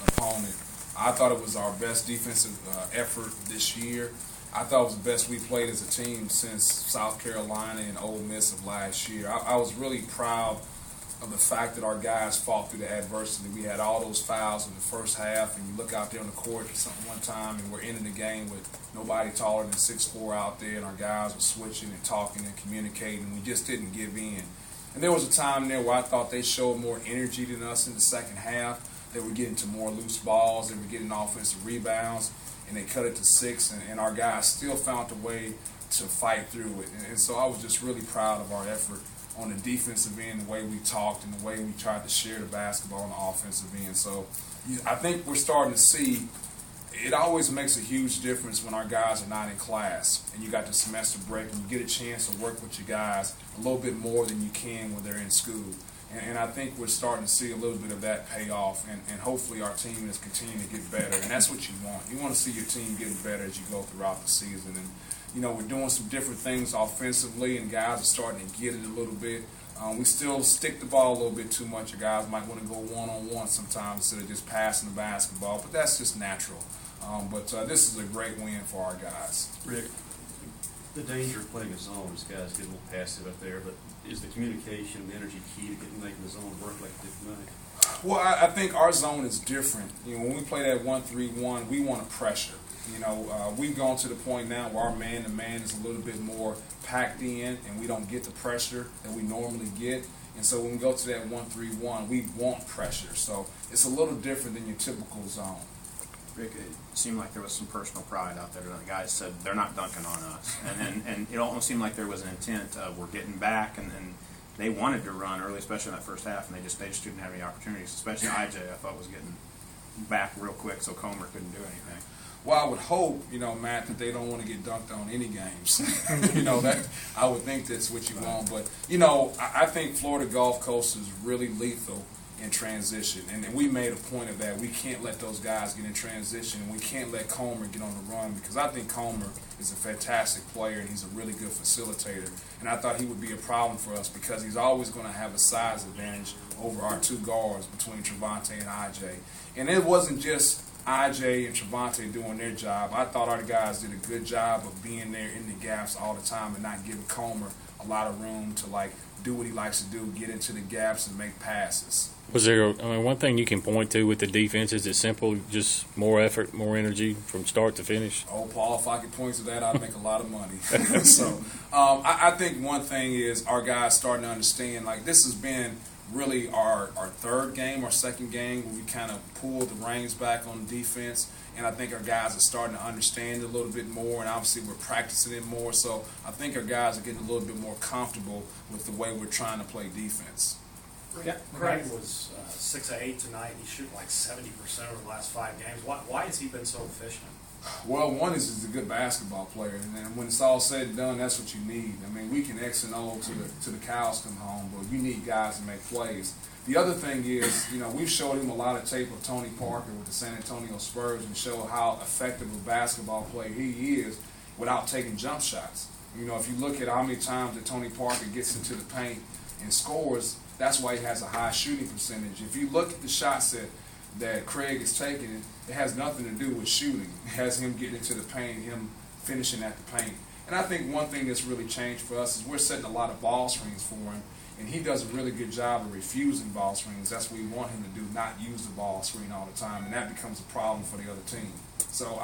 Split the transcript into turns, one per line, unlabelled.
opponent. I thought it was our best defensive effort this year. I thought it was the best we played as a team since South Carolina and Ole Miss of last year. I was really proud of the fact that our guys fought through the adversity. We had all those fouls in the first half, and you look out there on the court one time, and we're ending the game with nobody taller than 6'4" out there, and our guys were switching and talking and communicating, and we just didn't give in. And there was a time there where I thought they showed more energy than us in the second half. They were getting to more loose balls, they were getting offensive rebounds, and they cut it to 6, and our guys still found a way to fight through it. And so I was just really proud of our effort on the defensive end, the way we talked and the way we tried to share the basketball on the offensive end. So I think we're starting to see it always makes a huge difference when our guys are not in class and you got the semester break and you get a chance to work with your guys a little bit more than you can when they're in school. And I think we're starting to see a little bit of that pay off, and hopefully our team is continuing to get better. And that's what you want. You want to see your team getting better as you go throughout the season. And, you know, we're doing some different things offensively, and guys are starting to get it a little bit. We still stick the ball a little bit too much. Your guys might want to go one-on-one sometimes instead of just passing the basketball, but that's just natural. But this is a great win for our guys.
Rick, the danger of playing a zone is guys get a little passive up there, but is the communication, the energy key to making the zone work like it did tonight?
Well, I think our zone is different. You know, when we play that 1-3-1, we want to pressure. You know, we've gone to the point now where our man-to-man is a little bit more packed in, and we don't get the pressure that we normally get. And so when we go to that 1-3-1, we want pressure. So it's a little different than your typical zone.
Rick, it seemed like there was some personal pride out there. The guys said they're not dunking on us, and it almost seemed like there was an intent of we're getting back, and they wanted to run early, especially in that first half, and they just didn't have any opportunities. Especially IJ, I thought was getting back real quick, so Comer couldn't do anything.
Well, I would hope, you know, Matt, that they don't want to get dunked on any games. You know, that I would think that's what you want. But, you know, I think Florida Gulf Coast is really lethal in transition. And we made a point of that. We can't let those guys get in transition, and we can't let Comer get on the run, because I think Comer is a fantastic player and he's a really good facilitator. And I thought he would be a problem for us because he's always going to have a size advantage over our two guards between Trevante and IJ. And it wasn't just IJ and Trevante doing their job. I thought our guys did a good job of being there in the gaps all the time and not giving Comer a lot of room to, like, do what he likes to do, get into the gaps and make passes.
Was there, one thing you can point to with the defense, is it simple, just more effort, more energy from start to finish?
Oh, Paul, if I could point to that, I'd make a lot of money. So I think one thing is our guys starting to understand, like, this has been really our third game, our second game, where we kind of pulled the reins back on defense, and I think our guys are starting to understand it a little bit more, and obviously we're practicing it more, so I think our guys are getting a little bit more comfortable with the way we're trying to play defense.
Craig was 6 of 8 tonight. He's shooting like 70% over the last 5 games. Why has he been so efficient?
Well, one is he's a good basketball player, and then when it's all said and done, that's what you need. I mean, we can X and O to the cows come home, but you need guys to make plays. The other thing is, you know, we've showed him a lot of tape of Tony Parker with the San Antonio Spurs and show how effective a basketball player he is without taking jump shots. You know, if you look at how many times that Tony Parker gets into the paint and scores, that's why he has a high shooting percentage. If you look at the shots that Craig is taking, it has nothing to do with shooting. It has him getting into the paint, him finishing at the paint. And I think one thing that's really changed for us is we're setting a lot of ball screens for him, and he does a really good job of refusing ball screens. That's what we want him to do, not use the ball screen all the time, and that becomes a problem for the other team. So